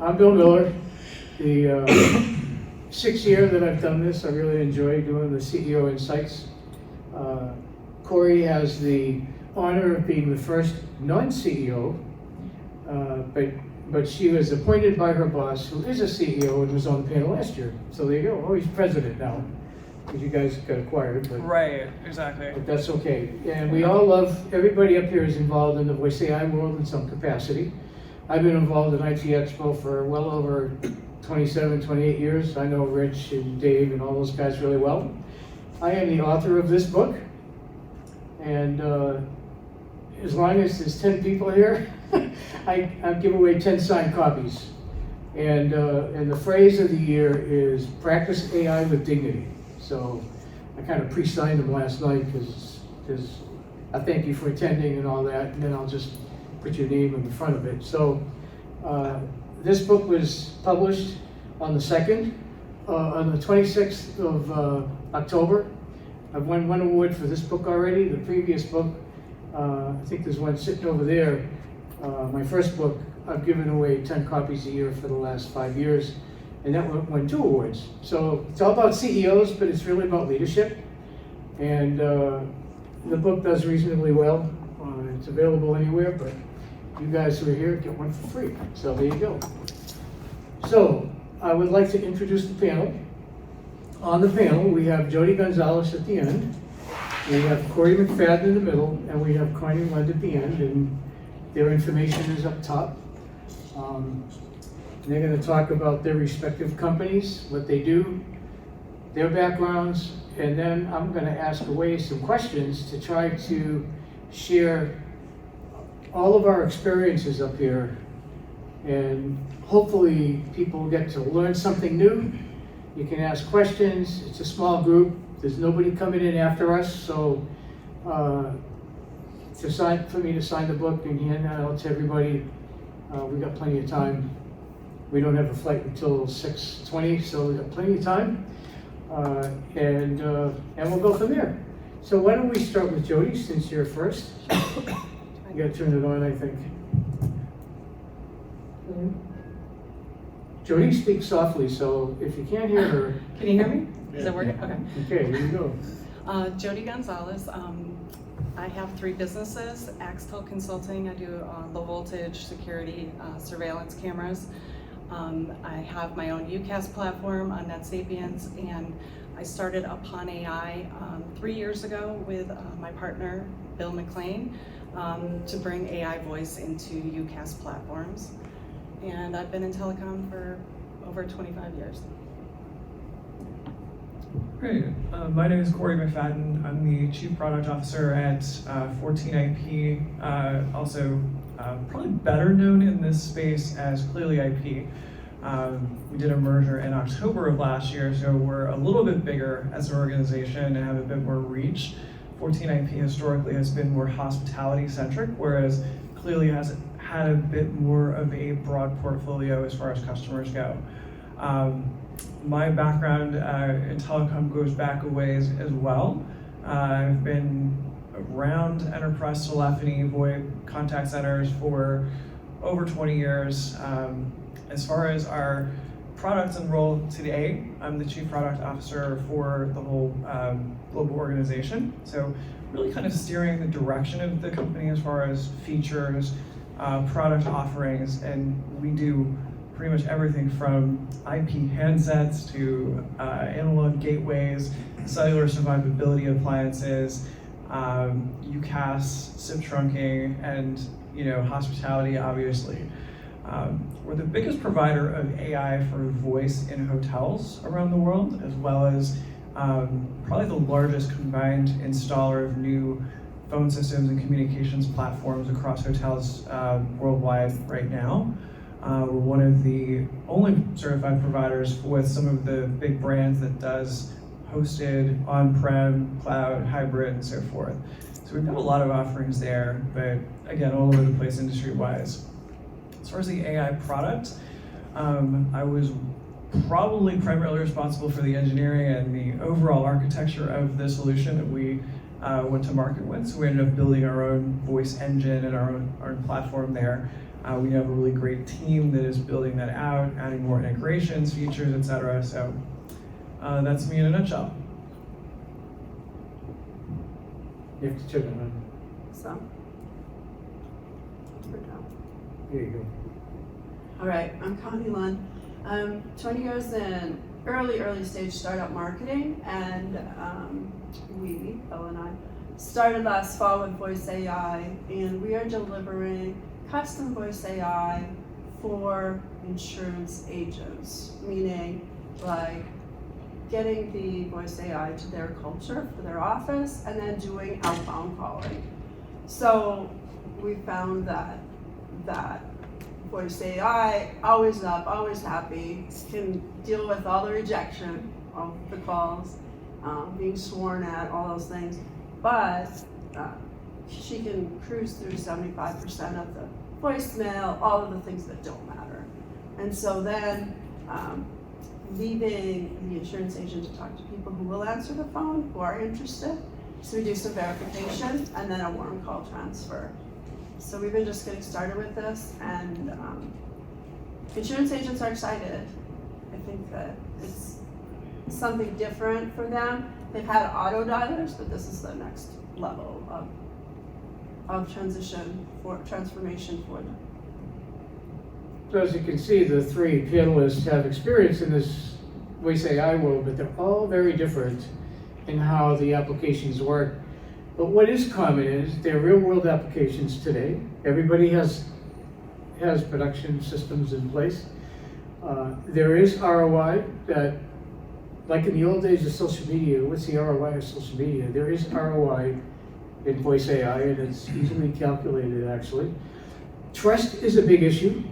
I'm Bill Miller. The sixth year that I've done this, I really enjoy doing the CEO Insights. Corey has the honor of being the first non-CEO, but she was appointed by her boss, who is a CEO and was on the panel last year. So there you go. Oh, he's president now, because you guys got acquired. But, right, exactly. but that's okay. And we all love, everybody up here is involved in the voice AI world in some capacity. I've been involved in IT Expo for well over 27, 28 years. I know Rich and Dave and all those guys really well. I am the author of this book, and as long as there's 10 people here, I give away 10 signed copies. And the phrase of the year is practice AI with dignity. So I kind of pre-signed them last night because I thank you for attending and all that, and then I'll just put your name in the front of it. So this book was published on the 2nd, on the 26th of October. I've won one award for this book already. The previous book, I think there's one sitting over there. My first book, I've given away 10 copies a year for the last 5 years, and that won 2 awards. So it's all about CEOs, but it's really about leadership. And the book does reasonably well. It's available anywhere, but you guys who are here get one for free. So there you go. So I would like to introduce the panel. On the panel, we have Jody Gonzalez at the end. We have Corey McFadden in the middle, and we have Connie Lund at the end, and their information is up top. They're going to talk about their respective companies, what they do, their backgrounds, and then I'm going to ask away some questions to try to share all of our experiences up here, and hopefully people get to learn something new. You can ask questions. It's a small group. There's nobody coming in after us, so for me to sign the book and hand that out to everybody, we got plenty of time. We don't have a flight until 6:20, so we got plenty of time, and we'll go from there. So why don't we start with Jody, since you're first. You gotta turn it on, I think. Jody speaks softly, so if you can't hear her. Can you hear me? Is that working? Okay. Okay, here you go. Jody Gonzalez. I have 3 businesses. Axtel Consulting. I do low voltage security surveillance cameras. I have my own UCAS platform on NetSapiens, and I started Upon AI 3 years ago with my partner, Bill McLean, to bring AI voice into UCAS platforms. And I've been in telecom for over 25 years. Great. My name is Corey McFadden. I'm the Chief Product Officer at 14IP, also probably better known in this space as Clearly IP. We did a merger in October of last year, so we're a little bit bigger as an organization and have a bit more reach. 14IP historically has been more hospitality-centric, whereas Clearly has had a bit more of a broad portfolio as far as customers go. My background in telecom goes back a ways as well. I've been around enterprise telephony, VoIP, contact centers for over 20 years. As far as our products and role today, I'm the Chief Product Officer for the whole global organization. So really kind of steering the direction of the company as far as features, product offerings, and we do pretty much everything from IP handsets to analog gateways, cellular survivability appliances, UCAS, SIP trunking, and hospitality, obviously. We're the biggest provider of AI for voice in hotels around the world, as well as probably the largest combined installer of new phone systems and communications platforms across hotels worldwide right now. We're one of the only certified providers with some of the big brands that does hosted, on-prem, cloud, hybrid, and so forth. So we've got a lot of offerings there, but again, all over the place industry-wise. As far as the AI product, I was probably primarily responsible for the engineering and the overall architecture of the solution that we went to market with. So we ended up building our own voice engine and our own platform there. We have a really great team that is building that out, adding more integrations, features, etc. So that's me in a nutshell. You have to check it on. So, we're done. There you go. All right, I'm Connie Lund. 20 years in early stage startup marketing, and Bill and I, started last fall with Voice AI, and we are delivering custom Voice AI for insurance agents, meaning like getting the Voice AI to their culture, for their office, and then doing outbound calling. So we found that Voice AI, always up, always happy, can deal with all the rejection of the calls, being sworn at, all those things, but she can cruise through 75% of the voicemail, all of the things that don't matter. And so then leaving the insurance agent to talk to people who will answer the phone, who are interested. So we do some verification and then a warm call transfer. So we've been just getting started with this, and insurance agents are excited. I think that it's something different for them. They've had auto dialers, but this is the next level of transformation for them. So as you can see, the three panelists have experience in this Voice AI world, but they're all very different in how the applications work. But what is common is they're real-world applications today. Everybody has production systems in place. There is ROI that, like in the old days of social media, what's the ROI of social media? There is ROI in Voice AI, and it's easily calculated, actually. Trust is a big issue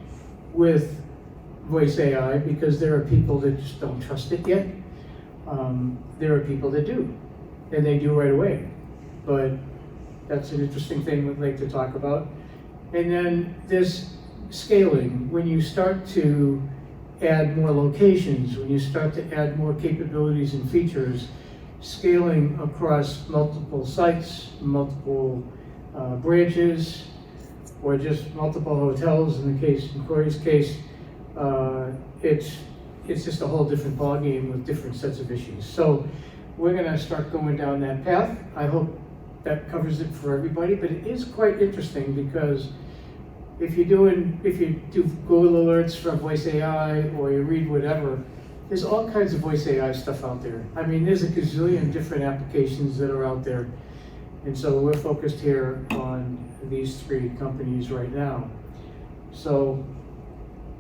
with Voice AI because there are people that just don't trust it yet. There are people that do, and they do right away. But that's an interesting thing we'd like to talk about. And then this scaling, when you start to add more locations, when you start to add more capabilities and features, scaling across multiple sites, multiple branches, or just multiple hotels in Corey's case, it's just a whole different ballgame with different sets of issues. So we're gonna start going down that path. I hope that covers it for everybody, but it is quite interesting because if you do Google Alerts from Voice AI or you read whatever, there's all kinds of Voice AI stuff out there. I mean, there's a gazillion different applications that are out there. And so we're focused here on these three companies right now. So,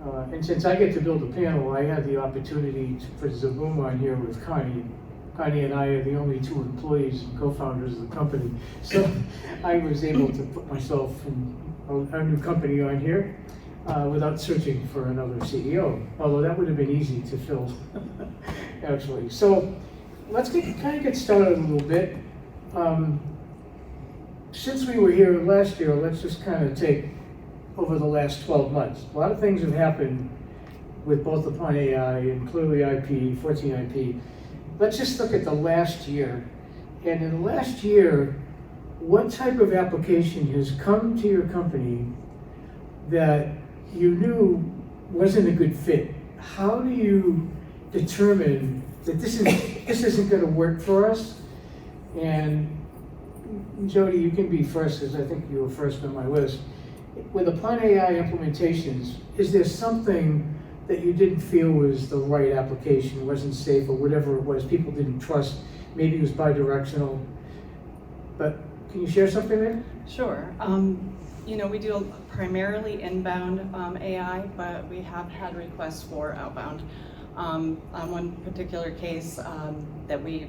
and since I get to build a panel, I had the opportunity to put Zaboom on here with Connie. Connie and I are the only two employees and co-founders of the company. So I was able to put myself and our new company on here without searching for another CEO, although that would have been easy to fill, actually. So let's get started a little bit. Since we were here last year, let's just kind of take over the last 12 months. A lot of things have happened with both Upon AI and clearly IP, 14 IP. Let's just look at the last year. And in the last year, what type of application has come to your company that you knew wasn't a good fit? How do you determine that this isn't going to work for us? And Jody, you can be first, because I think you were first on my list. With Upon AI implementations, is there something that you didn't feel was the right application, wasn't safe, or whatever it was, people didn't trust, maybe it was bidirectional, but can you share something there? Sure. You know, we do primarily inbound AI, but we have had requests for outbound. On one particular case that we,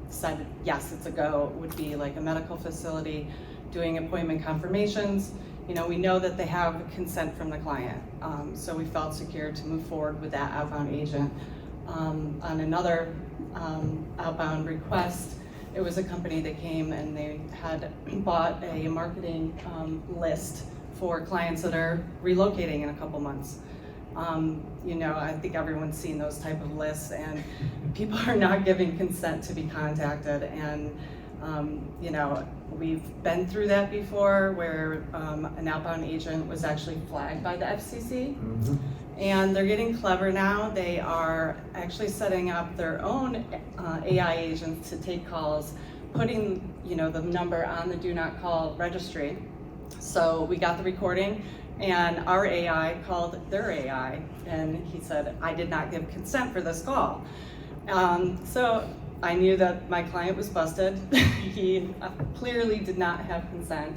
decided, yes, it's a go, would be like a medical facility doing appointment confirmations. We know that they have consent from the client, so we felt secure to move forward with that outbound agent. On another outbound request, it was a company that came and they had bought a marketing list for clients that are relocating in a couple months. I think everyone's seen those type of lists, and people are not giving consent to be contacted, and You know, we've been through that before where an outbound agent was actually flagged by the FCC. And they're getting clever now. They are actually setting up their own AI agents to take calls, putting, you know, the number on the do not call registry. So we got the recording, and our AI called their AI, and he said, I did not give consent for this call. So I knew that my client was busted. He clearly did not have consent.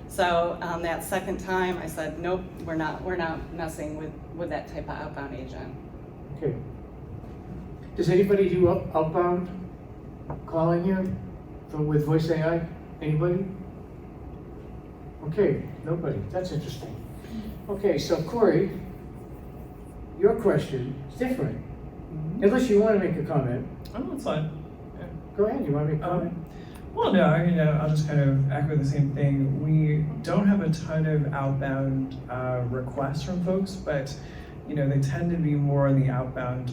So that second time, I said, nope, we're not messing with that type of outbound agent. Okay. Does anybody do outbound calling here with voice AI? Anybody? Okay, nobody. That's interesting. Okay, so Corey, your question is different. Unless you want to make a comment. Oh, that's fine. Yeah. Go ahead, you want to make a comment? Well, no, I mean, I'll just kind of echo the same thing. We don't have a ton of outbound requests from folks, but you know, they tend to be more on the outbound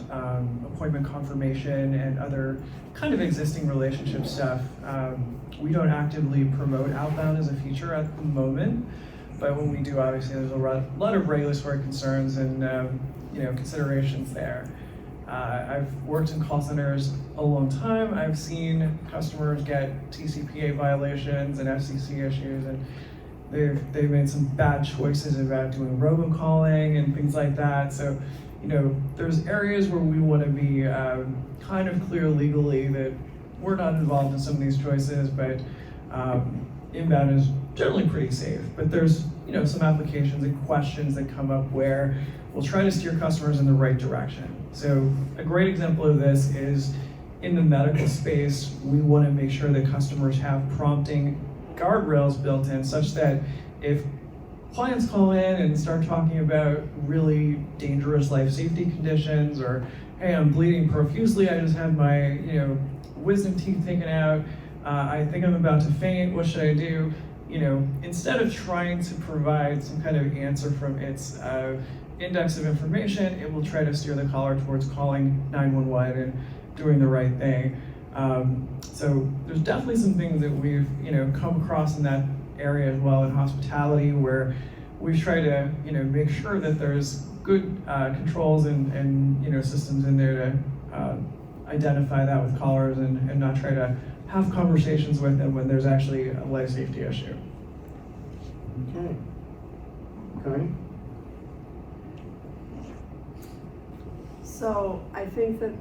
appointment confirmation and other kind of existing relationship stuff. We don't actively promote outbound as a feature at the moment, but when we do, obviously, there's a lot of regulatory concerns and you know, considerations there. I've worked in call centers a long time. I've seen customers get TCPA violations and FCC issues, and they've made some bad choices about doing robocalling and things like that. So, you know, there's areas where we want to be kind of clear legally that we're not involved in some of these choices, but inbound is generally pretty safe. But there's, you know, some applications and questions that come up where we'll try to steer customers in the right direction. So a great example of this is in the medical space, we want to make sure that customers have prompting guardrails built in such that if clients call in and start talking about really dangerous life safety conditions, or hey, I'm bleeding profusely, I just had my, you know, wisdom teeth taken out, I think I'm about to faint, what should I do? You know, instead of trying to provide some kind of answer from its index of information, it will try to steer the caller towards calling 911 and doing the right thing. So there's definitely some things that we've, you know, come across in that area as well in hospitality, where we've tried to, you know, make sure that there's good controls and you know, systems in there to identify that with callers and not try to have conversations with them when there's actually a life safety issue. Okay. Okay. So I think that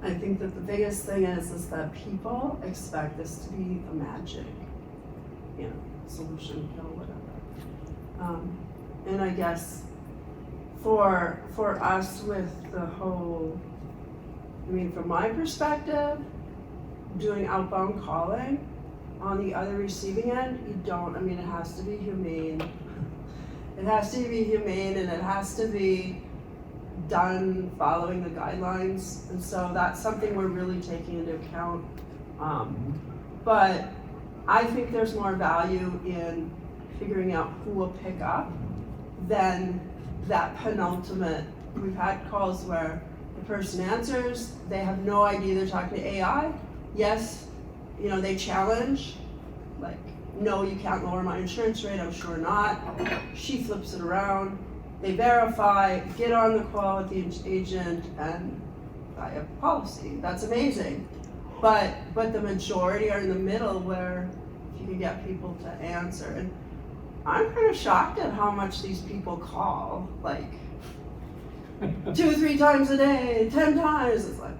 the biggest thing is that people expect this to be a magic, you know, solution, pill, whatever. And I guess for us with the whole, I mean, from my perspective, doing outbound calling on the other receiving end, you don't, I mean, it has to be humane. It has to be humane, and it has to be done following the guidelines, and so that's something we're really taking into account. But I think there's more value in figuring out who will pick up than that penultimate. We've had calls where the person answers, they have no idea they're talking to AI. Yes, you know, they challenge, like, no, you can't lower my insurance rate, I'm sure not. She flips it around. They verify, get on the call with the agent, and buy a policy. That's amazing. But the majority are in the middle, where if you can get people to answer. And I'm kind of shocked at how much these people call, like 2 or 3 times a day, 10 times. It's like,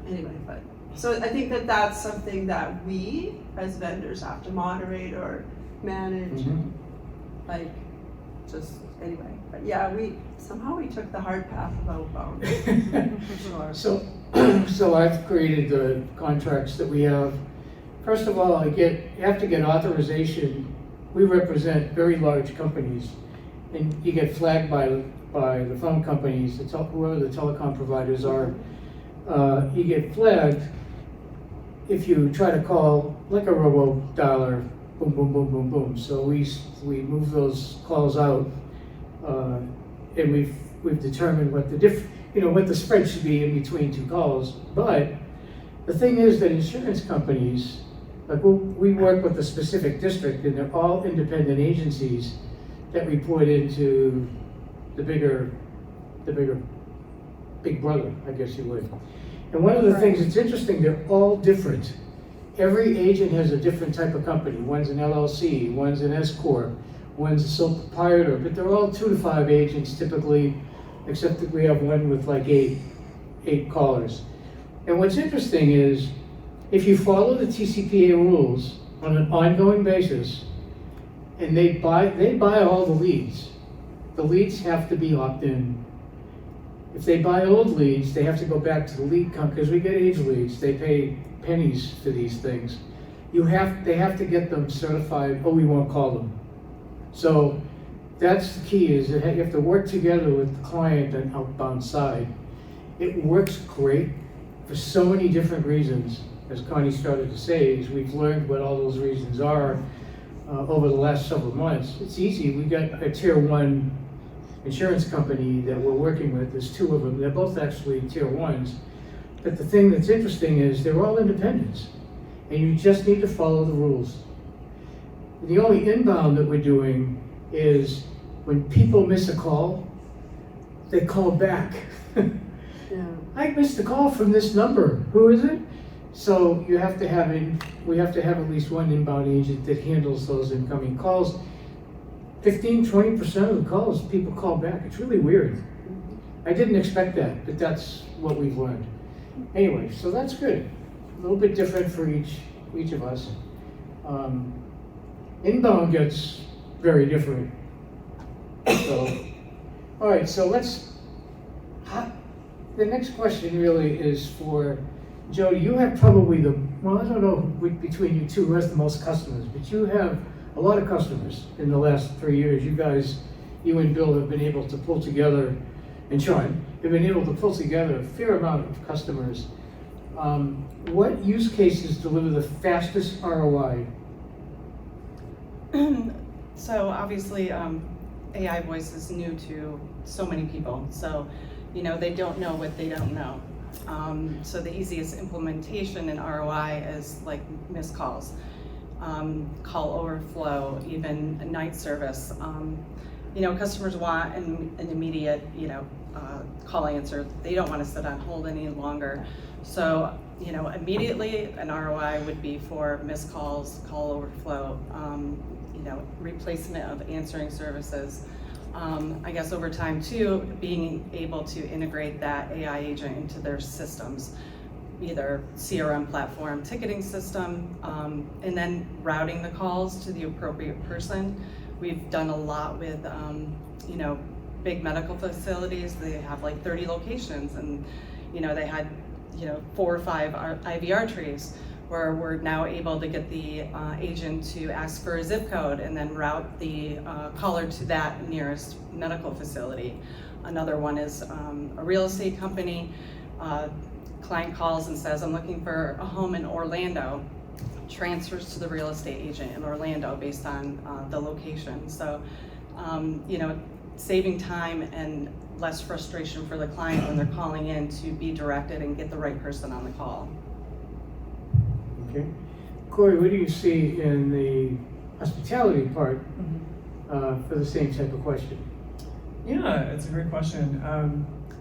anyway, but. So I think that that's something that we as vendors have to moderate or manage, and like, just anyway. But yeah, we took the hard path of outbound. For sure. So I've created the contracts that we have. First of all, you have to get authorization. We represent very large companies, and you get flagged by the phone companies, whoever the telecom providers are. You get flagged if you try to call like a robo dialer, boom, boom, boom, boom, boom. So we move those calls out, and we've determined what the spread should be in between 2 calls. But The thing is that insurance companies, like we work with a specific district, and they're all independent agencies that report into the big brother, I guess you would. And one of the things that's interesting, they're all different. Every agent has a different type of company. One's an LLC, one's an S Corp, one's a sole proprietor, but they're all 2 to 5 agents typically, except that we have one with like eight callers. And what's interesting is, if you follow the TCPA rules on an ongoing basis, and they buy all the leads. The leads have to be opt-in. If they buy old leads, they have to go back to the lead company, because we get age leads, they pay pennies for these things. They have to get them certified, or we won't call them. So that's the key, is that you have to work together with the client on outbound side. It works great for so many different reasons. As Connie started to say, is we've learned what all those reasons are over the last several months. It's easy. We got a tier 1 insurance company that we're working with. There's 2 of them. They're both actually tier 1s. But the thing that's interesting is they're all independents, and you just need to follow the rules. The only inbound that we're doing is when people miss a call, they call back. Yeah. I missed a call from this number. Who is it? So we have to have at least one inbound agent that handles those incoming calls. 15-20% of the calls people call back. It's really weird. I didn't expect that, but that's what we've learned. Anyway, so that's good. A little bit different for each of us. Inbound gets very different. So, all right. So the next question really is for Jody. You have probably I don't know between you two who has the most customers, but you have a lot of customers in the last 3 years. You and Bill have been able to pull together, and Sean, have been able to pull together a fair amount of customers. What use cases deliver the fastest ROI? So obviously, AI voice is new to so many people. So, they don't know what they don't know. So the easiest implementation in ROI is like missed calls, call overflow, even night service. Customers want an immediate, call answer. They don't want to sit on hold any longer. So, immediately an ROI would be for missed calls, call overflow, replacement of answering services. I guess over time too, being able to integrate that AI agent into their systems, either CRM platform, ticketing system, and then routing the calls to the appropriate person. We've done a lot with, big medical facilities. They have like 30 locations, and they had 4 or 5 IVR trees, where we're now able to get the agent to ask for a zip code and then route the caller to that nearest medical facility. Another one is a real estate company. Client calls and says, I'm looking for a home in Orlando, transfers to the real estate agent in Orlando based on the location. So, saving time and less frustration for the client when they're calling in to be directed and get the right person on the call. Okay. Corey, what do you see in the hospitality part for the same type of question? Yeah, it's a great question.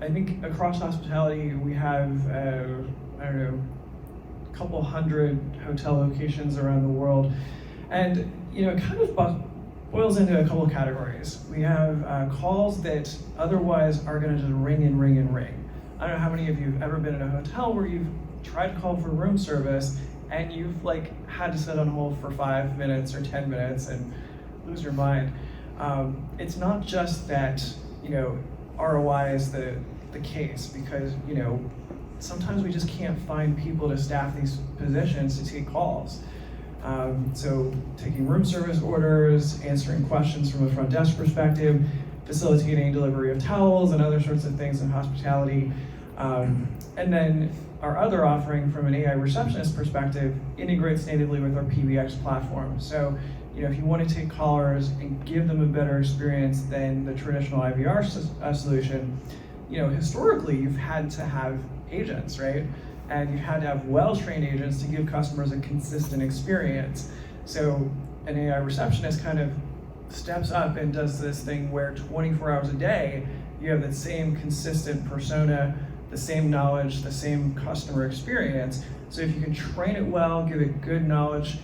I think across hospitality, we have, a couple hundred hotel locations around the world. And, it kind of boils into a couple of categories. We have calls that otherwise are gonna just ring and ring and ring. I don't know how many of you have ever been in a hotel where you've tried to call for room service and you've had to sit on hold for 5 minutes or 10 minutes and lose your mind. It's not just that, ROI is the case, because, sometimes we just can't find people to staff these positions to take calls. So taking room service orders, answering questions from a front desk perspective, facilitating delivery of towels and other sorts of things in hospitality. And then our other offering from an AI receptionist perspective integrates natively with our PBX platform. So, if you want to take callers and give them a better experience than the traditional IVR solution, historically you've had to have agents, right? and you had to have well-trained agents to give customers a consistent experience. So an AI receptionist kind of steps up and does this thing where 24 hours a day, you have that same consistent persona, the same knowledge, the same customer experience. So if you can train it well, give it good knowledge,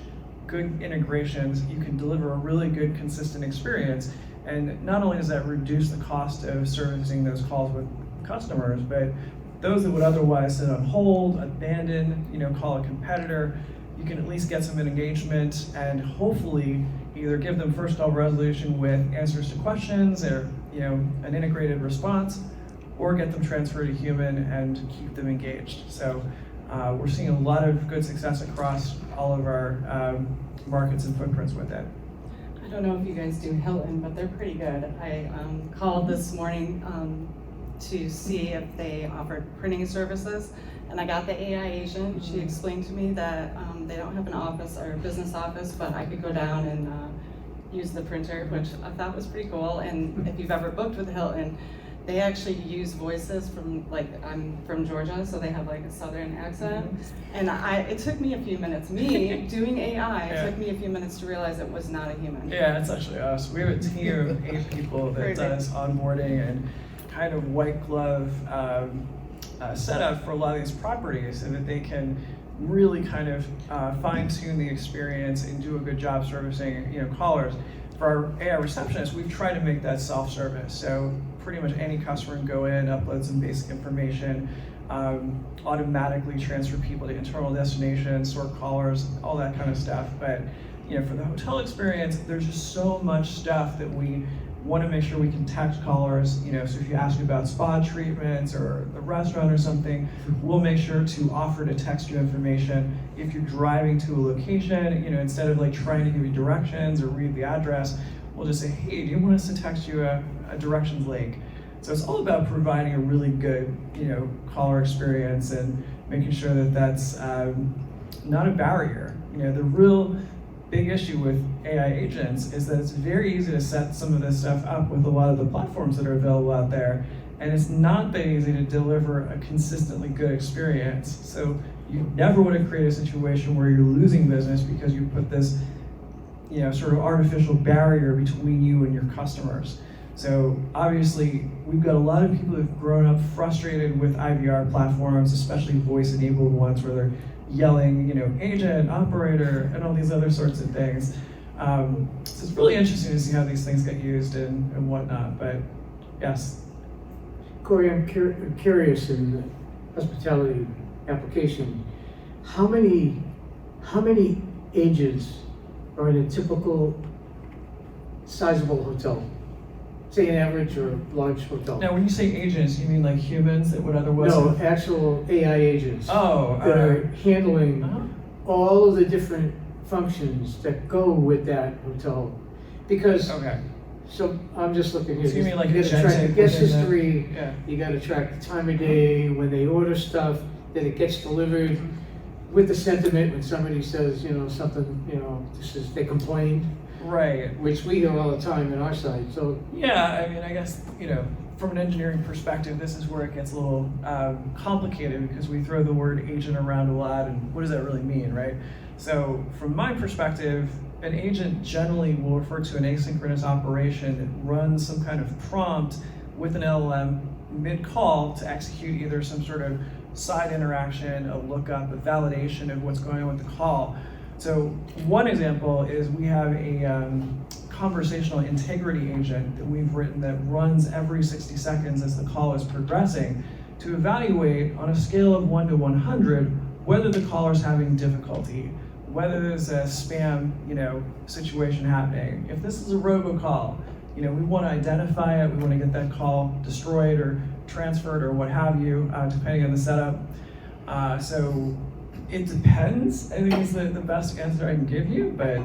good integrations, you can deliver a really good, consistent experience. And not only does that reduce the cost of servicing those calls with customers, but those that would otherwise sit on hold, abandon, call a competitor, you can at least get some engagement and hopefully either give them first call resolution with answers to questions or an integrated response, or get them transferred to human and keep them engaged. So we're seeing a lot of good success across all of our markets and footprints with it. I don't know if you guys do Hilton, but they're pretty good. I called this morning to see if they offered printing services, and I got the AI agent. She explained to me that they don't have an office or a business office, but I could go down and use the printer, which I thought was pretty cool. And if you've ever booked with Hilton, they actually use voices from, I'm from Georgia, so they have like a southern accent. And it took me a few minutes. Me doing AI, it took me a few minutes to realize it was not a human. Yeah, it's actually us. We have a team of 8 people that does onboarding and kind of white glove setup for a lot of these properties, so that they can really kind of fine-tune the experience and do a good job servicing callers. For our AI receptionists, we've tried to make that self-service. So pretty much any customer can go in, upload some basic information, automatically transfer people to internal destinations, sort callers, all that kind of stuff. But for the hotel experience, there's just so much stuff that we want to make sure we can text callers. So if you ask me about spa treatments or the restaurant or something, we'll make sure to offer to text you information. If you're driving to a location, instead of trying to give you directions or read the address, we'll just say, hey, do you want us to text you a directions link? So it's all about providing a really good, caller experience and making sure that that's not a barrier. The real big issue with AI agents is that it's very easy to set some of this stuff up with a lot of the platforms that are available out there, and it's not that easy to deliver a consistently good experience. So you never want to create a situation where you're losing business because you put this sort of artificial barrier between you and your customers. So obviously, we've got a lot of people who've grown up frustrated with IVR platforms, especially voice-enabled ones where they're yelling, agent, operator, and all these other sorts of things. So it's really interesting to see how these things get used and whatnot, but yes. Corey, I'm curious in the hospitality application, how many agents are in a typical sizable hotel? Say an average or large hotel. Now, when you say agents, you mean like humans that would otherwise? No, actual AI agents. Oh, that are handling all of the different functions that go with that hotel. Because, so I'm just looking here. So you mean like you gotta track the guest history, yeah. You gotta track the time of day, when they order stuff, that it gets delivered, with the sentiment when somebody says, something, they complained. Right. Which we hear all the time in our side, so. Yeah, I mean, I guess, from an engineering perspective, this is where it gets a little complicated because we throw the word agent around a lot, and what does that really mean, right? So from my perspective, an agent generally will refer to an asynchronous operation that runs some kind of prompt with an LLM mid-call to execute either some sort of side interaction, a lookup, a validation of what's going on with the call. So one example is we have a conversational integrity agent that we've written that runs every 60 seconds as the call is progressing to evaluate on a scale of 1 to 100 whether the caller's having difficulty, whether there's a spam, situation happening. If this is a robocall, we want to identify it, we want to get that call destroyed or transferred or what have you, depending on the setup. So it depends, I think is the best answer I can give you, but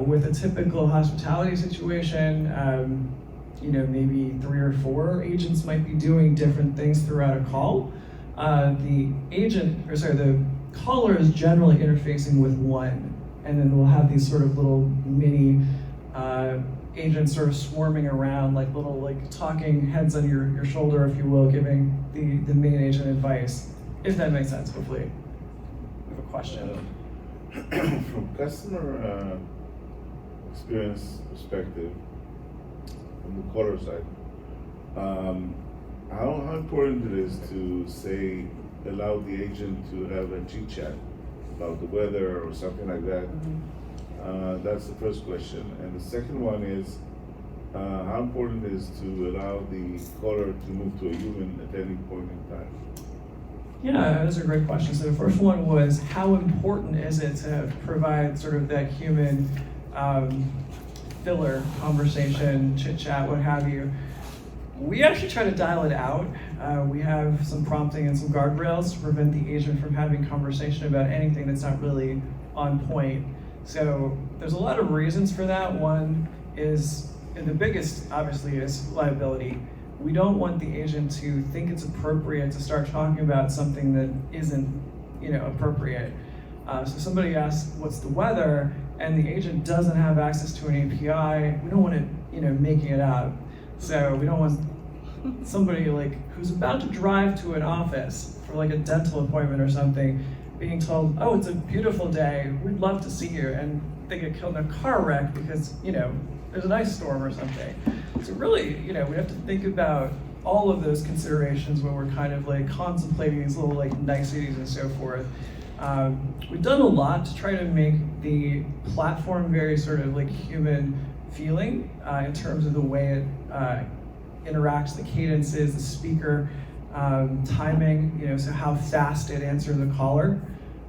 with a typical hospitality situation, maybe 3 or 4 agents might be doing different things throughout a call. The caller is generally interfacing with one, and then we'll have these sort of little mini agents sort of swarming around, like little talking heads on your shoulder, if you will, giving the main agent advice. if that makes sense, hopefully. I have a question. From customer experience perspective, from the caller side, how important it is to say allow the agent to have a chit chat about the weather or something like that. That's the first question, and the second one is how important it is to allow the caller to move to a human at any point in time. Yeah, those are great questions. So the first one was, how important is it to provide sort of that human filler conversation, chit chat, what have you? We actually try to dial it out. We have some prompting and some guardrails to prevent the agent from having conversation about anything that's not really on point. So there's a lot of reasons for that. One is, and the biggest obviously is liability. We don't want the agent to think it's appropriate to start talking about something that isn't, appropriate. So somebody asks, "What's the weather?" and the agent doesn't have access to an API. We don't want it, making it up. So we don't want somebody who's about to drive to an office for a dental appointment or something, being told, "Oh, it's a beautiful day. We'd love to see you," and they get killed in a car wreck because there's an ice storm or something. So really, we have to think about all of those considerations when we're kind of contemplating these little niceties and so forth. We've done a lot to try to make the platform very sort of human feeling in terms of the way it interacts, the cadences, the speaker timing, so how fast it answers the caller.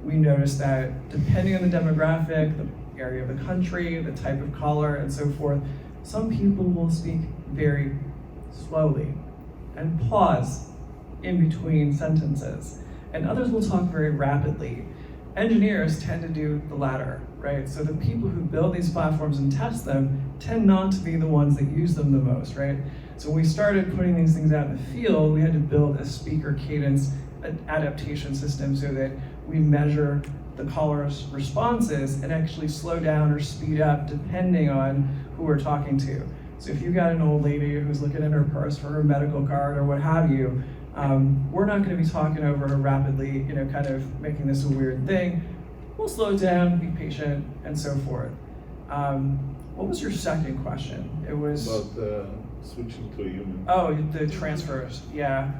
We noticed that depending on the demographic, the area of the country, the type of caller, and so forth, some people will speak very slowly and pause in between sentences, and others will talk very rapidly. Engineers tend to do the latter, right? So the people who build these platforms and test them tend not to be the ones that use them the most, right? So when we started putting these things out in the field, we had to build a speaker cadence adaptation system so that we measure the caller's responses and actually slow down or speed up depending on who we're talking to. So if you've got an old lady who's looking at her purse for her medical card or what have you, we're not going to be talking over her rapidly, kind of making this a weird thing. We'll slow down, be patient, and so forth. What was your second question? It was about switching to a human. Oh, the transfers, yeah.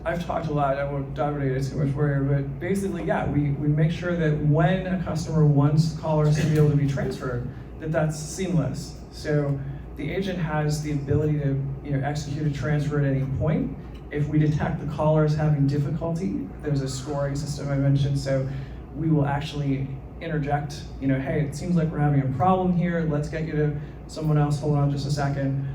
I've talked a lot, I won't dominate it too much for you, but basically, yeah, we make sure that when a customer wants callers to be able to be transferred, that's seamless. So the agent has the ability to execute a transfer at any point. If we detect the caller is having difficulty, there's a scoring system I mentioned, so we will actually interject, hey, it seems like we're having a problem here, let's get you to someone else, hold on just a second.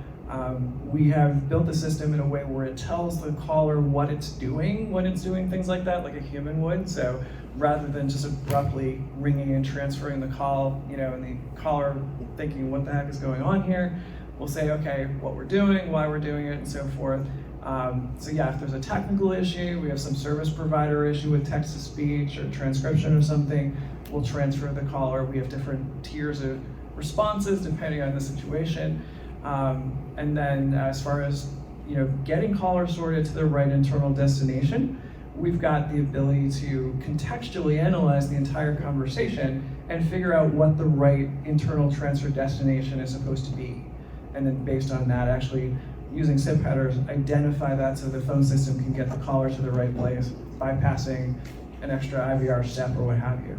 We have built the system in a way where it tells the caller what it's doing when it's doing things like that, like a human would. So rather than just abruptly ringing and transferring the call, and the caller thinking, what the heck is going on here? We'll say, okay, what we're doing, why we're doing it, and so forth. So yeah, if there's a technical issue, we have some service provider issue with text-to-speech or transcription or something, we'll transfer the caller. We have different tiers of responses depending on the situation. And then as far as getting callers sorted to the right internal destination, we've got the ability to contextually analyze the entire conversation and figure out what the right internal transfer destination is supposed to be. And then based on that, actually using SIP headers, identify that so the phone system can get the caller to the right place, bypassing an extra IVR step or what have you.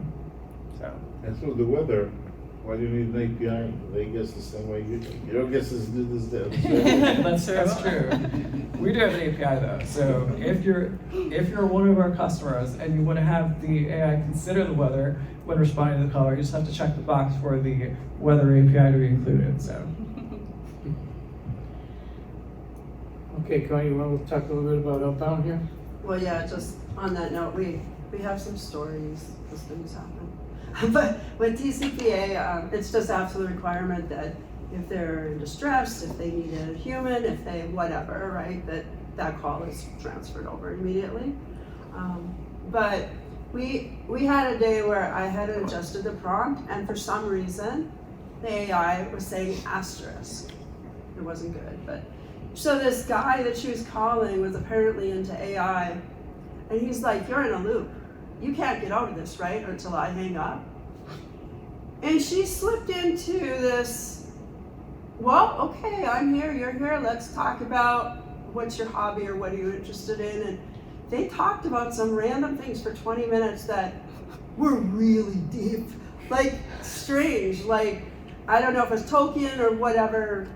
So. And so the weather, why do you need an API? They guess the same way you do. You don't guess as good as them. That's true. We do have an API though. So if you're one of our customers and you want to have the AI consider the weather when responding to the caller, you just have to check the box for the weather API to be included. So. Okay, Connie, you want to talk a little bit about outbound here? Well, yeah, just on that note, we have some stories as things happen. But with TCPA, it's just absolute requirement that if they're in distress, if they need a human, if they whatever, right, that call is transferred over immediately. But we had a day where I had adjusted the prompt, and for some reason, the AI was saying asterisk. It wasn't good, but so this guy that she was calling was apparently into AI, And he's like, you're in a loop. You can't get out of this, right? Until I hang up. And she slipped into this, well, okay, I'm here, you're here, let's talk about what's your hobby or what are you interested in. And they talked about some random things for 20 minutes that were really deep, like strange, like, I don't know if it's Tolkien or whatever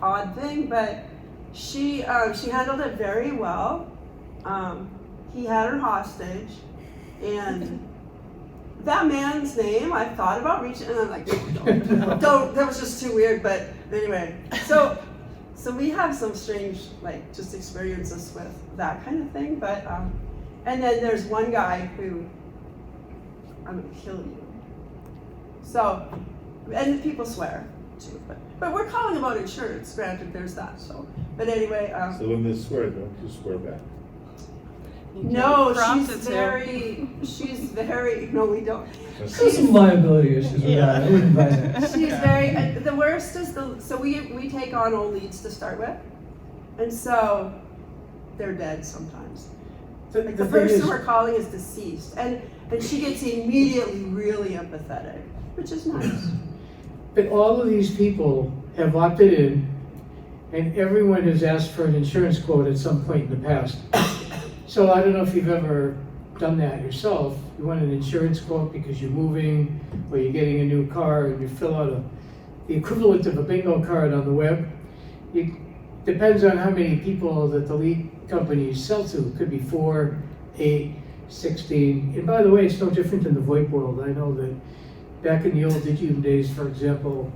odd thing, but she handled it very well. He had her hostage, and that man's name, I thought about reaching, and I'm like, don't, that was just too weird, but anyway. So we have some strange, like, just experiences with that kind of thing, but, and then there's one guy who, I'm gonna kill you. So, and people swear too, but we're calling about insurance, granted there's that, so, but anyway. So when they swear, don't you swear back? No, Prompted she's very, no, we don't. There's some liability issues with that. I wouldn't advise it. She's very, the worst is so we take on old leads to start with, and so they're dead sometimes. Like the person we're calling is deceased, and she gets immediately really empathetic, which is nice. But all of these people have opted in, and everyone has asked for an insurance quote at some point in the past. So I don't know if you've ever done that yourself. You want an insurance quote because you're moving or you're getting a new car, and you fill out the equivalent of a bingo card on the web. It depends on how many people that the lead companies sell to. It could be 4, 8, 16. And by the way, it's no different in the VoIP world. I know that back in the old Digium days, for example,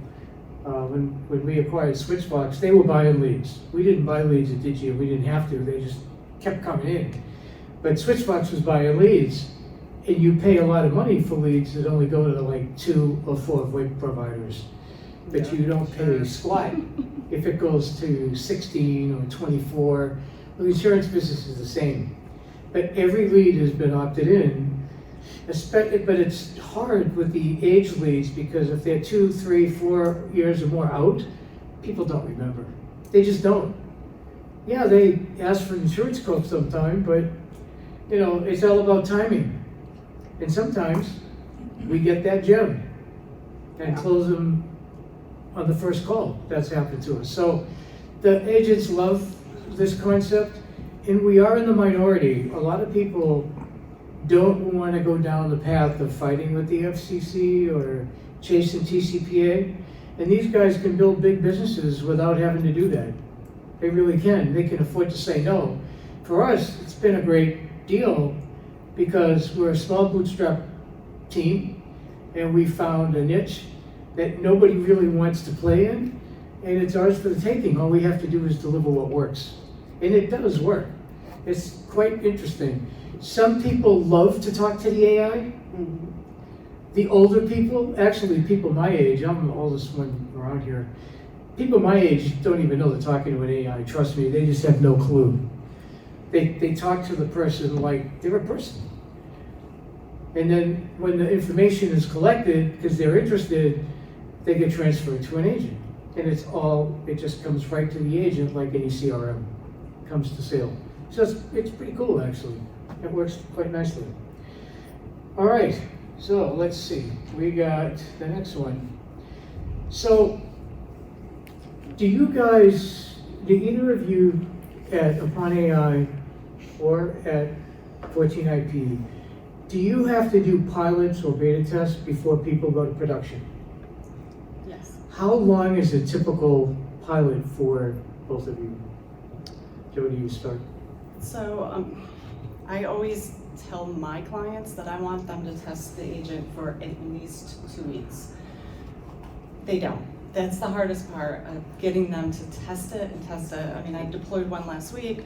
when we acquired Switchbox, they were buying leads. We didn't buy leads at Digium. We didn't have to. They just kept coming in. But Switchbox was buying leads, and you pay a lot of money for leads that only go to like 2 or 4 VoIP providers. But you don't pay squat if it goes to 16 or 24. Well, the insurance business is the same. But every lead has been opted in, but it's hard with the age leads because if they're 2, 3, 4 years or more out, people don't remember. They just don't. Yeah, they ask for insurance quotes sometime, but you know, it's all about timing. And sometimes we get that gem and close them on the first call. That's happened to us. So the agents love this concept, and we are in the minority. A lot of people don't want to go down the path of fighting with the FCC or chasing TCPA, and these guys can build big businesses without having to do that. They really can. They can afford to say no. For us, it's been a great deal because we're a small bootstrap team, and we found a niche that nobody really wants to play in, and it's ours for the taking. All we have to do is deliver what works. And it does work. It's quite interesting. Some people love to talk to the AI. Mm-hmm. The older people, actually people my age, I'm the oldest one around here, people my age don't even know they're talking to an AI, trust me, they just have no clue. They talk to the person like they're a person. And then when the information is collected, because they're interested, they get transferred to an agent. And it just comes right to the agent like any CRM comes to sale. So it's pretty cool actually. It works quite nicely. All right, so let's see. We got the next one. So do either of you at Upon AI or at 14IP, do you have to do pilots or beta tests before people go to production? Yes. How long is a typical pilot for both of you? Jody, you start. So I always tell my clients that I want them to test the agent for at least 2 weeks. They don't. That's the hardest part of getting them to test it and test it. I mean, I deployed one last week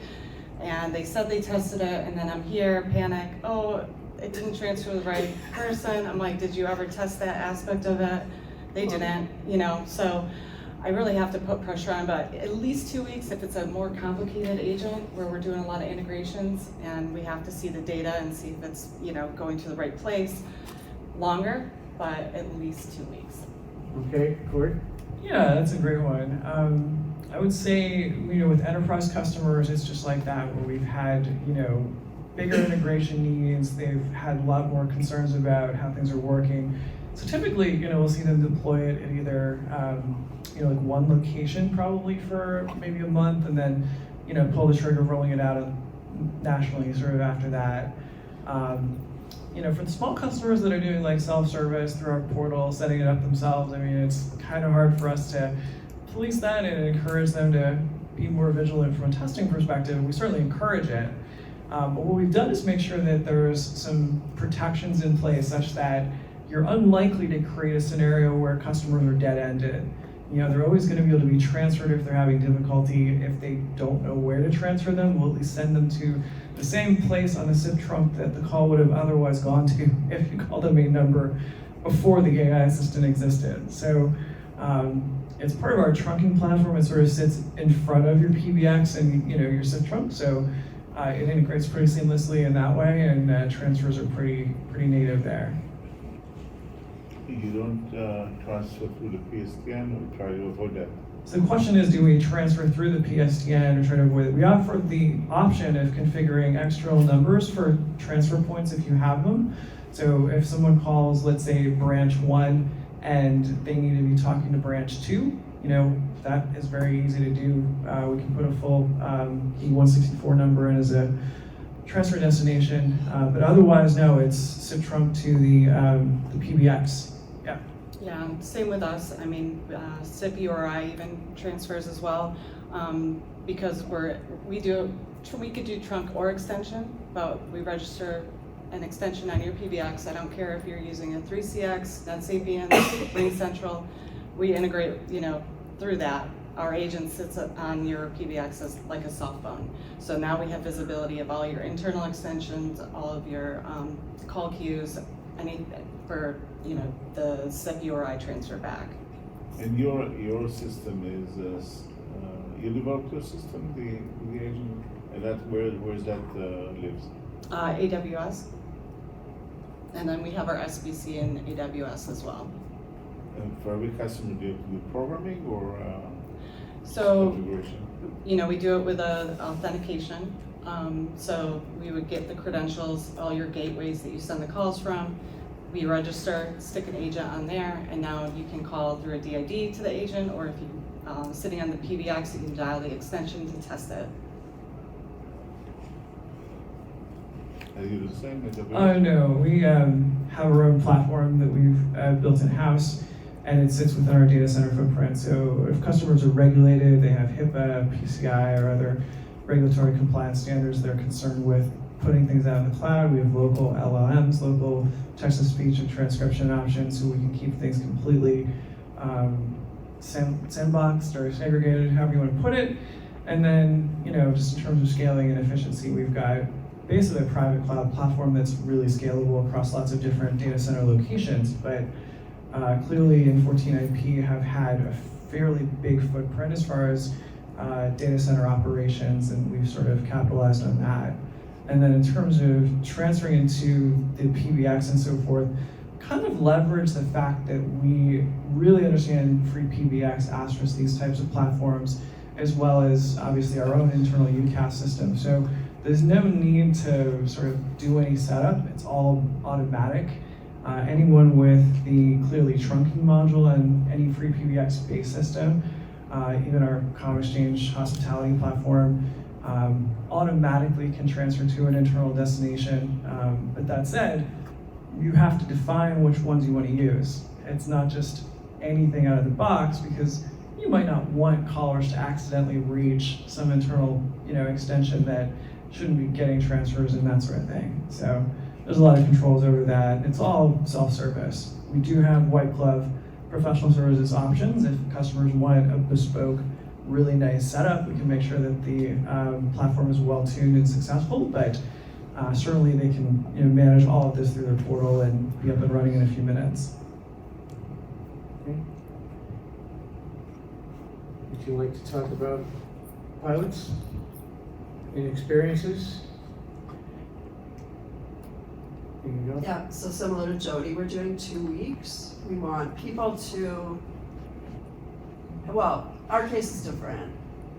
and they said they tested it, and then I'm here, panic, oh, it didn't transfer to the right person. I'm like, did you ever test that aspect of it? They didn't, so I really have to put pressure on, but at least 2 weeks if it's a more complicated agent where we're doing a lot of integrations and we have to see the data and see if it's, going to the right place. Longer, but at least 2 weeks. Okay, Court? Yeah, that's a great one. I would say, with enterprise customers, it's just like that, where we've had, bigger integration needs. They've had a lot more concerns about how things are working. So typically, we'll see them deploy it at either, like one location probably for maybe a month, and then, pull the trigger of rolling it out nationally sort of after that. For the small customers that are doing like self-service through our portal, setting it up themselves, I mean, it's kind of hard for us to police that and encourage them to be more vigilant from a testing perspective. We certainly encourage it. But what we've done is make sure that there's some protections in place such that you're unlikely to create a scenario where customers are dead-ended. They're always going to be able to be transferred if they're having difficulty. If they don't know where to transfer them, we'll at least send them to the same place on the SIP trunk that the call would have otherwise gone to if you called the main number before the AI assistant existed. So it's part of our trunking platform. It sort of sits in front of your PBX and your SIP trunk. So it integrates pretty seamlessly in that way, and transfers are pretty native there. You don't transfer through the PSTN or try to avoid that? So the question is, do we transfer through the PSTN or try to avoid it? We offer the option of configuring external numbers for transfer points if you have them. So if someone calls, let's say, branch 1 and they need to be talking to branch 2, that is very easy to do. We can put a full E164 number in as a transfer destination, but otherwise, no, it's SIP trunk to the PBX. Yeah, same with us. I mean, SIP URI even transfers as well, because we could do trunk or extension, but we register an extension on your PBX. I don't care if you're using a 3CX, NetSapiens, Ring Central. We integrate, through that. Our agent sits on your PBX as like a cell phone. So now we have visibility of all your internal extensions, all of your call queues, for the SIP URI transfer back. And your system is you developed your system, the agent, and that where's that lives? AWS, and then we have our SBC in AWS as well. And for every customer, do you have to do programming or So configuration? we do it with authentication. So we would get the credentials, all your gateways that you send the calls from. We register, stick an agent on there, and now you can call through a DID to the agent, or if you sitting on the PBX, you can dial the extension to test it. Are you the same? AWS? No, we have our own platform that we've built in-house, and it sits within our data center footprint. So if customers are regulated, they have HIPAA, PCI, or other regulatory compliance standards they're concerned with putting things out in the cloud, we have local LLMs, local text-to-speech and transcription options, so we can keep things completely sandboxed or segregated, however you want to put it. And then, just in terms of scaling and efficiency, we've got basically a private cloud platform that's really scalable across lots of different data center locations. But clearly, In14IP have had a fairly big footprint as far as data center operations, and we've sort of capitalized on that. And then in terms of transferring into the PBX and so forth, kind of leverage the fact that we really understand free PBX, asterisk, these types of platforms, as well as obviously our own internal UCaaS system. So there's no need to sort of do any setup. It's all automatic. Anyone with the clearly trunking module and any free PBX-based system, even our CommExchange hospitality platform, automatically can transfer to an internal destination. But that said, you have to define which ones you want to use. It's not just anything out of the box, because you might not want callers to accidentally reach some internal, extension that shouldn't be getting transfers and that sort of thing. So there's a lot of controls over that. It's all self-service. We do have white glove professional services options. If customers want a bespoke, really nice setup, we can make sure that the platform is well-tuned and successful, but certainly they can manage all of this through their portal and be up and running in a few minutes. Okay. Would you like to talk about pilots and experiences? There you go. Yeah, so similar to Jody, we're doing 2 weeks. We want people to, well, our case is different.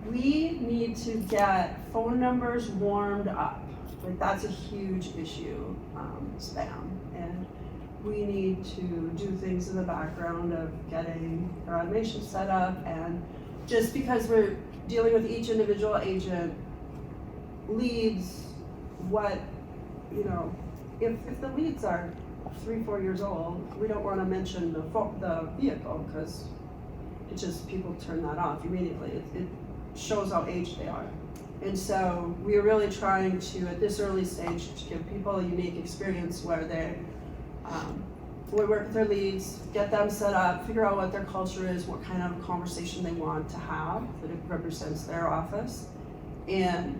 We need to get phone numbers warmed up. Like, that's a huge issue, spam. And we need to do things in the background of getting our automation set up, and just because we're dealing with each individual agent leads, what, you know, if the leads are 3-4 years old, we don't want to mention the vehicle, because it just, people turn that off immediately. It shows how aged they are. And so we're really trying to, at this early stage, to give people a unique experience where we work with their leads, get them set up, figure out what their culture is, what kind of conversation they want to have that it represents their office. And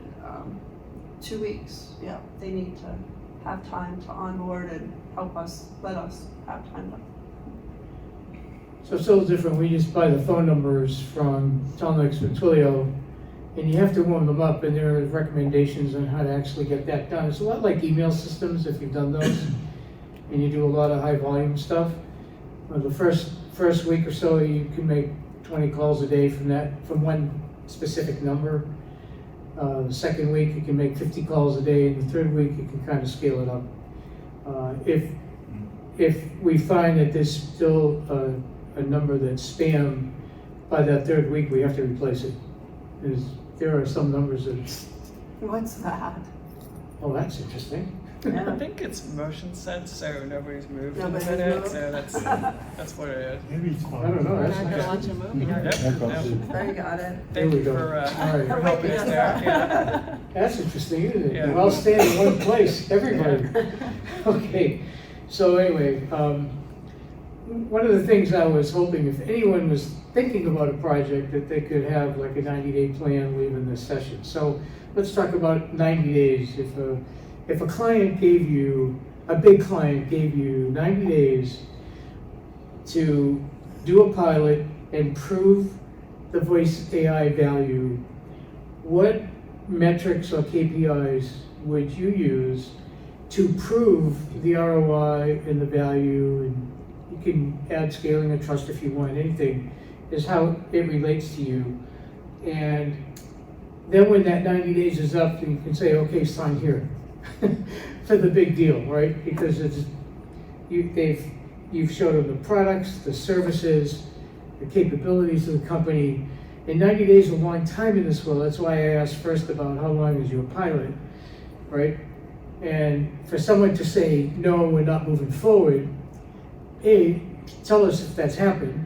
2 weeks, yeah, they need to have time to onboard and help us, let us have time. So it's a little different. We just buy the phone numbers from Telnex or Twilio, and you have to warm them up, and there are recommendations on how to actually get that done. It's a lot like email systems, if you've done those, and you do a lot of high volume stuff. The first week or so, you can make 20 calls a day from one specific number. The second week, you can make 50 calls a day, and the third week, you can kind of scale it up. If we find that there's still a number that's spam, by that third week, we have to replace it. There are some numbers that, What's that? oh, that's interesting. I think it's motion sense, so nobody's moved in a Nobody's minute, moved. so that's what it is. Maybe it's I don't know, We're that's not gonna watch interesting. a movie. Yep. There you got it. There Thank we you go. for All right. helping us there. Yeah. That's interesting, isn't it? Yeah. We all stand in one place, everybody. Okay, so anyway, one of the things I was hoping, if anyone was thinking about a project, that they could have like a 90-day plan leaving this session. So let's talk about 90 days. If a client gave you, a big client gave you 90 days to do a pilot and prove the voice AI value, what metrics or KPIs would you use to prove the ROI and the value? And you can add scaling and trust if you want, anything, is how it relates to you. And then when that 90 days is up, you can say, okay, sign here for the big deal, right? Because you've showed them the products, the services, the capabilities of the company. And 90 days is a long time in this world. That's why I asked first about how long is your pilot, right? And for someone to say, no, we're not moving forward, A, tell us if that's happened,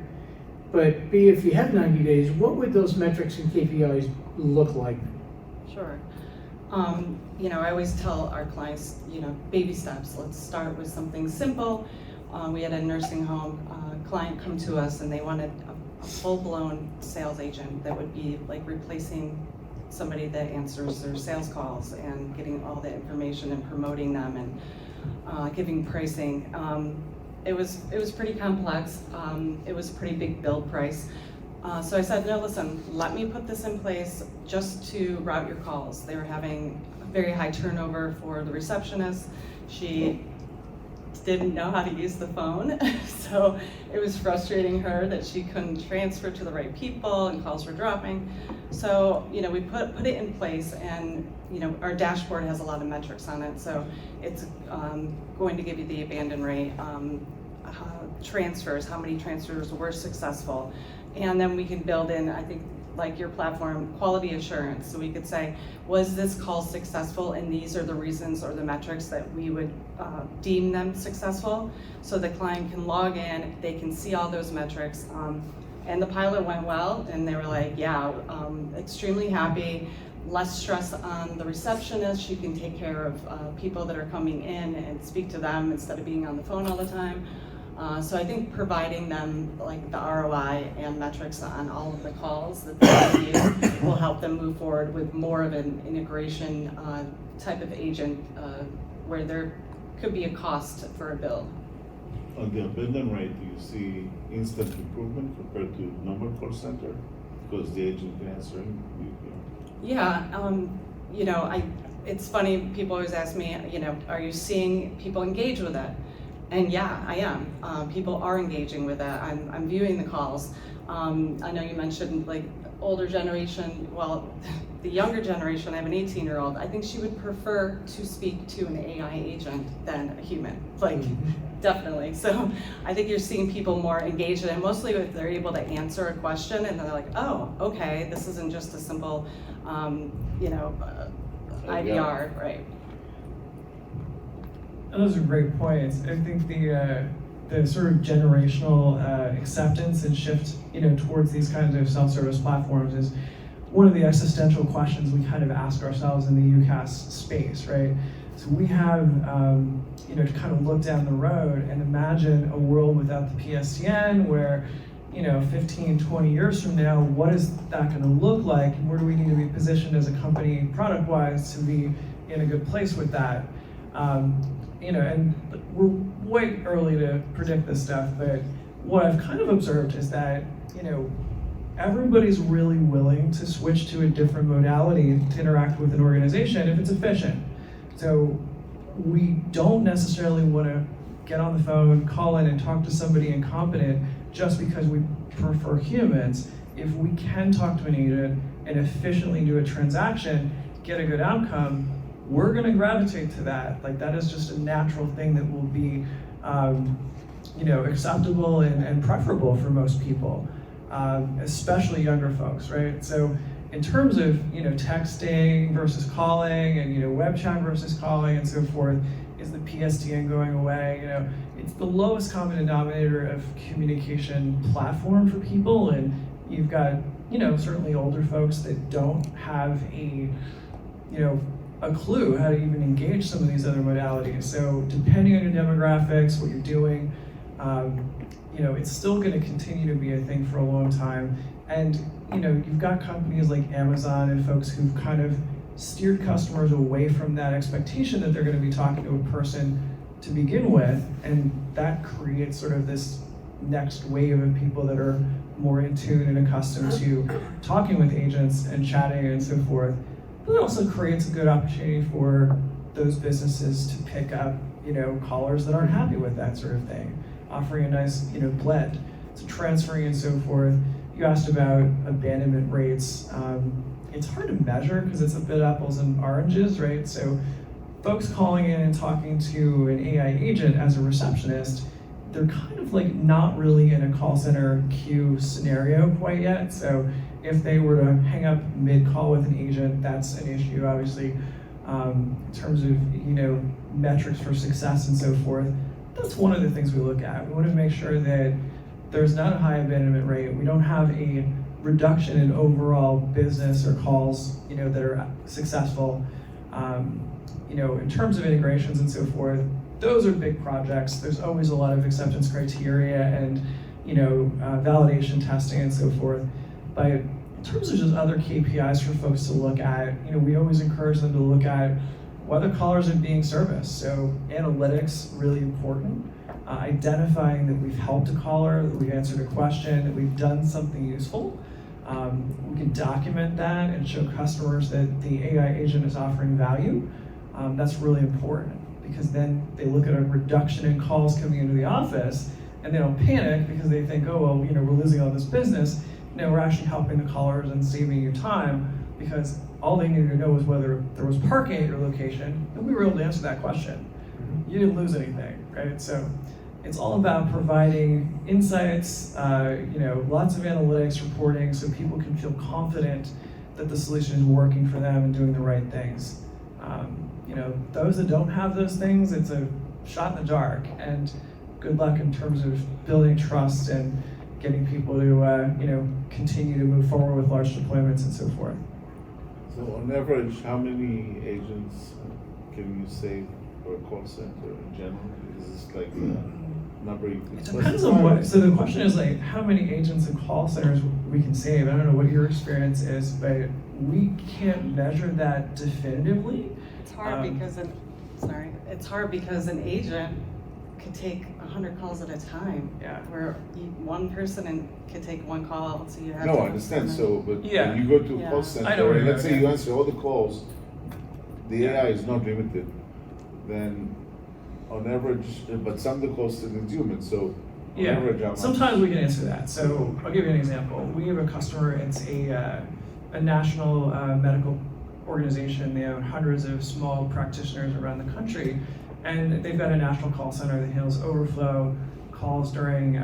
but B, if you have 90 days, what would those metrics and KPIs look like? Sure. You know, I always tell our clients, you know, baby steps. Let's start with something simple. We had a nursing home client come to us, and they wanted a full-blown sales agent that would be like replacing somebody that answers their sales calls and getting all the information and promoting them and giving pricing. It was pretty complex. It was a pretty big build price. So I said, no, listen, let me put this in place just to route your calls. They were having a very high turnover for the receptionist. She didn't know how to use the phone, so it was frustrating her that she couldn't transfer to the right people and calls were dropping. So, you know, we put it in place, and, you know, our dashboard has a lot of metrics on it, so it's going to give you the abandon rate, transfers, how many transfers were successful, and then we can build in, I think, like your platform, quality assurance. So we could say, was this call successful, and these are the reasons or the metrics that we would deem them successful. So the client can log in, they can see all those metrics. And the pilot went well, and they were like, yeah, extremely happy, less stress on the receptionist. She can take care of people that are coming in and speak to them instead of being on the phone all the time. So I think providing them like the ROI and metrics on all of the calls that they use will help them move forward with more of an integration type of agent where there could be a cost for a bill. On the abandon rate, do you see instant improvement compared to normal call center? Because the agent answering, Yeah, you know, it's funny, people always ask me, you know, are you seeing people engage with it? And yeah, I am. People are engaging with it. I'm viewing the calls. I know you mentioned like older generation. Well, the younger generation, I have an 18-year-old, I think she would prefer to speak to an AI agent than a human, like, definitely. So I think you're seeing people more engaged, and mostly if they're able to answer a question and they're like, oh, okay, this isn't just a simple, IVR, right? And those are great points. I think the sort of generational acceptance and shift, towards these kinds of self-service platforms is one of the existential questions we kind of ask ourselves in the UCaaS space, right? So we have, to kind of look down the road and imagine a world without the PSTN where, 15, 20 years from now, what is that going to look like? And where do we need to be positioned as a company product-wise to be in a good place with that? And we're way early to predict this stuff, but what I've kind of observed is that, everybody's really willing to switch to a different modality to interact with an organization if it's efficient. So we don't necessarily want to get on the phone, call in and talk to somebody incompetent just because we prefer humans. If we can talk to an agent and efficiently do a transaction, get a good outcome, we're going to gravitate to that. Like, that is just a natural thing that will be, acceptable and preferable for most people, especially younger folks, right? So in terms of, texting versus calling and, web chat versus calling and so forth, is the PSTN going away? It's the lowest common denominator of communication platform for people, and you've got, certainly older folks that don't have a clue how to even engage some of these other modalities. So depending on your demographics, what you're doing, it's still going to continue to be a thing for a long time. And you've got companies like Amazon and folks who've kind of steered customers away from that expectation that they're going to be talking to a person to begin with, and that creates sort of this next wave of people that are more in tune and accustomed to talking with agents and chatting and so forth. But it also creates a good opportunity for those businesses to pick up, callers that aren't happy with that sort of thing, offering a nice, blend. So transferring and so forth. You asked about abandonment rates. It's hard to measure because it's a bit apples and oranges, right? So folks calling in and talking to an AI agent as a receptionist, they're kind of like not really in a call center queue scenario quite yet. So if they were to hang up mid-call with an agent, that's an issue, obviously, in terms of, metrics for success and so forth. That's one of the things we look at. We want to make sure that there's not a high abandonment rate. We don't have a reduction in overall business or calls, that are successful. In terms of integrations and so forth, those are big projects. There's always a lot of acceptance criteria and, validation testing and so forth. But in terms of just other KPIs for folks to look at, we always encourage them to look at whether callers are being serviced. So analytics, really important. Identifying that we've helped a caller, that we've answered a question, that we've done something useful. We can document that and show customers that the AI agent is offering value. That's really important because then they look at a reduction in calls coming into the office and they don't panic because they think, oh, well, we're losing all this business. No, we're actually helping the callers and saving you time because all they needed to know was whether there was parking at your location, and we were able to answer that question. You didn't lose anything, right? So it's all about providing insights, lots of analytics reporting so people can feel confident that the solution is working for them and doing the right things. Those that don't have those things, it's a shot in the dark, and good luck in terms of building trust and getting people to, continue to move forward with large deployments and so forth. So on average, how many agents can you save for a call center in general? Is this like a number you can It depends on what, so the question is like, how many agents and call centers we can save. I don't know what your experience is, but we can't measure that definitively. It's hard it's hard because an agent could take 100 calls at a time. Yeah. Where one person can take one call, so you have No, to. I understand. So, but Yeah. when you go to a Yeah. call I know center, where and you're let's say going, you yeah. answer all the calls, the AI is not limited. Then, on average, but some of the calls still need humans. So, on average, how much? Sometimes we can answer that. So I'll give you an example. We have a customer, it's a a national medical organization. They own hundreds of small practitioners around the country, and they've got a national call center that handles overflow calls during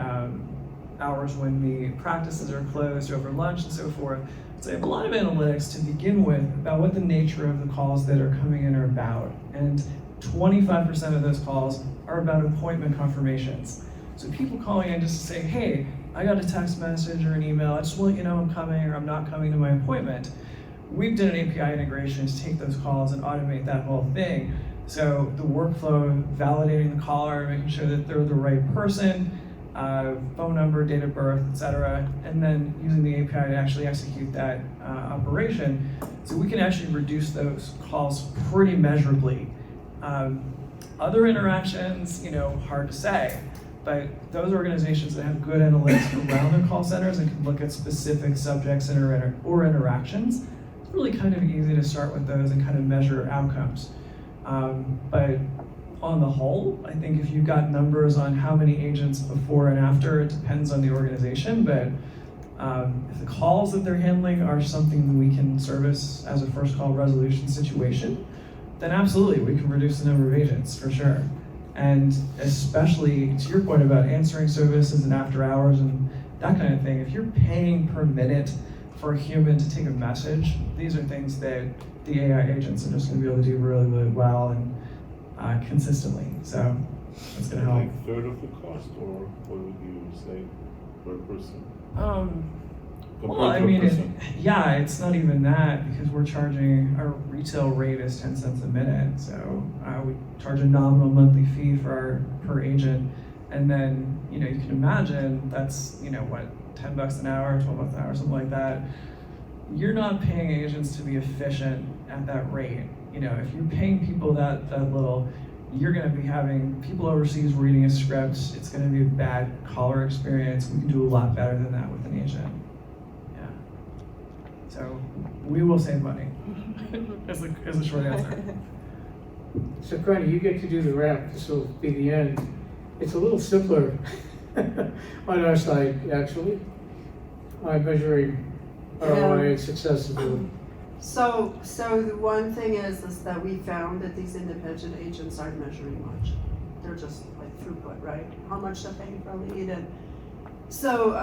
hours when the practices are closed, over lunch and so forth. So they have a lot of analytics to begin with about what the nature of the calls that are coming in are about. And 25% of those calls are about appointment confirmations. So people calling in just to say, hey, I got a text message or an email, I just want you to know I'm coming or I'm not coming to my appointment. We've done an API integration to take those calls and automate that whole thing. So the workflow, validating the caller, making sure that they're the right person, phone number, date of birth, etc., and then using the API to actually execute that operation. So we can actually reduce those calls pretty measurably. Other interactions, hard to say, but those organizations that have good analytics around their call centers and can look at specific subjects or interactions, it's really kind of easy to start with those and kind of measure outcomes. But on the whole, I think if you've got numbers on how many agents before and after, it depends on the organization, but if the calls that they're handling are something that we can service as a first call resolution situation, then absolutely we can reduce the number of agents for sure. And especially to your point about answering services and after hours and that kind of thing, if you're paying per minute for a human to take a message, these are things that the AI agents are just going to be able to do really, really well and consistently. So that's going to help. Like third of the cost, or what would you say per person? Well, I mean, it's not even that, because we're charging, our retail rate is 10 cents a minute. So we charge a nominal monthly fee for our per agent. And then, you can imagine that's, what, $10 an hour, $12 an hour, something like that. You're not paying agents to be efficient at that rate. If you're paying people that little, you're going to be having people overseas reading a script. It's going to be a bad caller experience. We can do a lot better than that with an agent. Yeah. So we will save money. Is the short answer. So Connie, you get to do the wrap. This will be the end. It's a little simpler on our side, actually. I'm measuring ROI and success of the. So the one thing is that we found that these independent agents aren't measuring much. They're just like throughput, right? How much they're paying for a lead. And so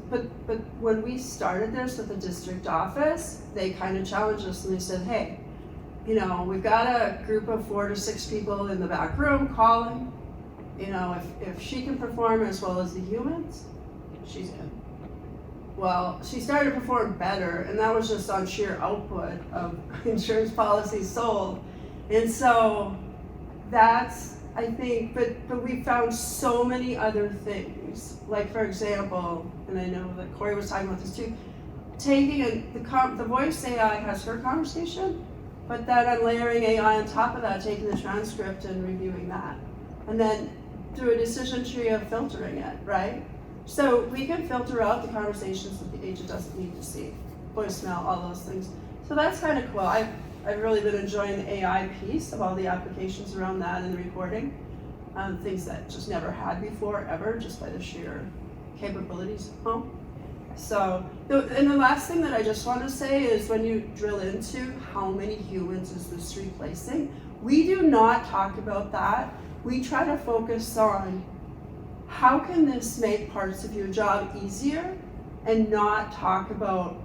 but when we started this with the district office, they kind of challenged us and they said, hey, we've got a group of 4 to 6 people in the back room calling. If she can perform as well as the humans, she's in. Well, she started to perform better, and that was just on sheer output of insurance policies sold. And so that's, I think, but we found so many other things. Like, for example, and I know that Corey was talking about this too, taking the voice AI has her conversation, but then I'm layering AI on top of that, taking the transcript and reviewing that. And then through a decision tree of filtering it, right? So we can filter out the conversations that the agent doesn't need to see, voicemail, all those things. So that's kind of cool. I've really been enjoying the AI piece of all the applications around that and the recording, things that just never had before, ever, just by the sheer capabilities. So, and the last thing that I just want to say is when you drill into how many humans is this replacing, we do not talk about that. We try to focus on how can this make parts of your job easier and not talk about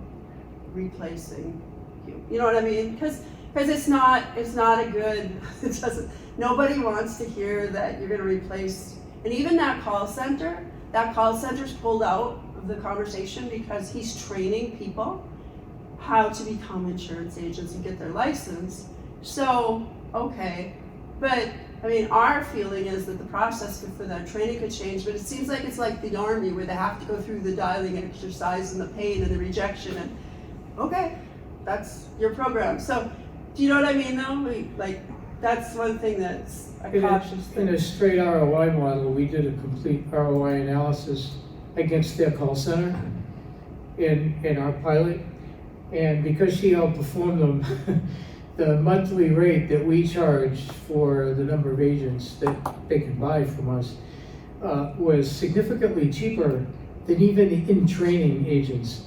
replacing you. You know what I mean? Because it's not a good, nobody wants to hear that you're going to replace, and even that call center's pulled out of the conversation because he's training people how to become insurance agents and get their license. So, okay, but I mean, our feeling is that the process for that training could change, but it seems like it's like the Army where they have to go through the dialing exercise and the pain and the rejection and, okay, that's your program. So, do you know what I mean though? That's one thing that's a cautious thing. In a straight ROI model, we did a complete ROI analysis against their call center in our pilot. And because she outperformed them, the monthly rate that we charged for the number of agents that they can buy from us was significantly cheaper than even in training agents.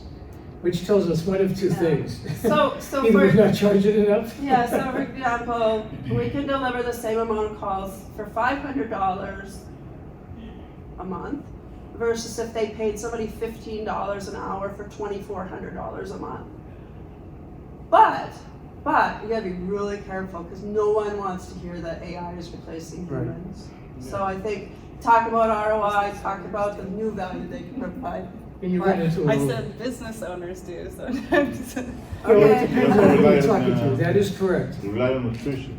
which tells us one of two Yeah. things. So Either we're for, not charging enough. yeah, so for example, we can deliver the same amount of calls for $500 a month versus if they paid somebody $15 an hour for $2,400 a month. But you gotta be really careful because no one wants to hear that AI is replacing Right. humans. So I think talk about ROI, talk about the new value they can provide. And you run into a I little. said business owners do sometimes. Well, it Okay. depends on who you're talking to. That is correct. Rely on attrition.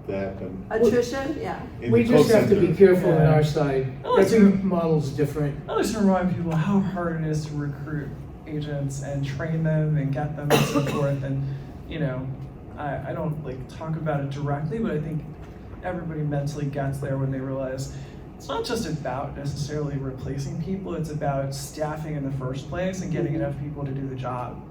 That can. Attrition, yeah. in We the just call have to be center. careful on Yeah. our side. Oh, it's Every true. model's different. I like to remind people how hard it is to recruit agents and train them and get them and so forth. And, you know, I don't like talk about it directly, but I think everybody mentally gets there when they realize it's not just about necessarily replacing people, it's about staffing in the first place and getting enough people to do the job.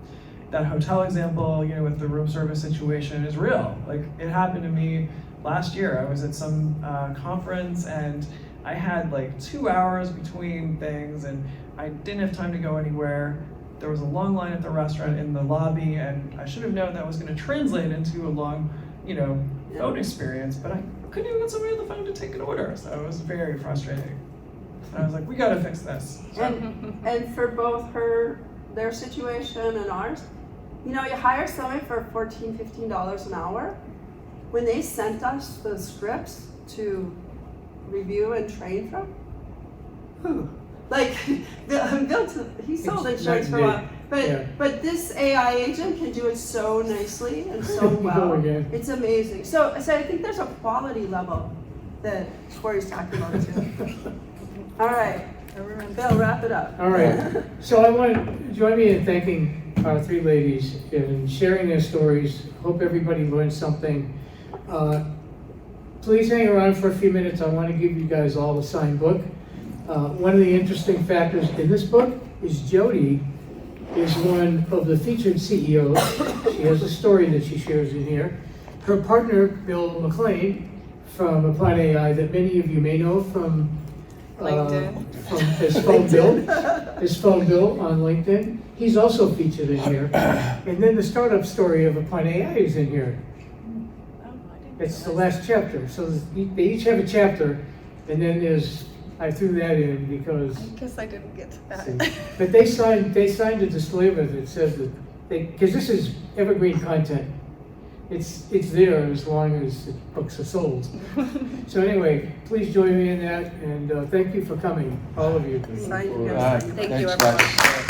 That hotel example, you know, with the room service situation is real. Like, it happened to me last year. I was at some conference and I had like 2 hours between things and I didn't have time to go anywhere. There was a long line at the restaurant in the lobby and I should have known that was going to translate into a long, you know, phone experience, but I couldn't even get somebody on the phone to take an order. So it was very frustrating. And I was like, we got to fix this. So, And for both their situation and ours, you know, you hire somebody for $14, $15 an hour. When they sent us the scripts to review and train from, like, he sold It's insurance for a night while, and day. but this AI agent can do it so nicely and so Go well. again. It's amazing. So I think there's a quality level that Corey's talking about too. All right, Bill, wrap it up. All right. So I want, join me in thanking our three ladies and sharing their stories. Hope everybody learned something. Please hang around for a few minutes. I want to give you guys all a signed book. One of the interesting factors in this book is Jody is one of the featured CEOs. She has a story that she shares in here. Her partner, Bill McLean, from Applied AI, that many of you may know from LinkedIn. From his phone bill on LinkedIn. He's also featured in here. And then the startup story of Applied AI is in here. It's the last chapter. So they each have a chapter, and then there's, I threw that in because, I guess I didn't get to see, that. but they signed a disclaimer that says that because this is evergreen content. It's there as long as the books are sold. So anyway, please join me in that, and thank you for coming, all of you. Sign All here. right. Thank you, Thanks, everyone. guys.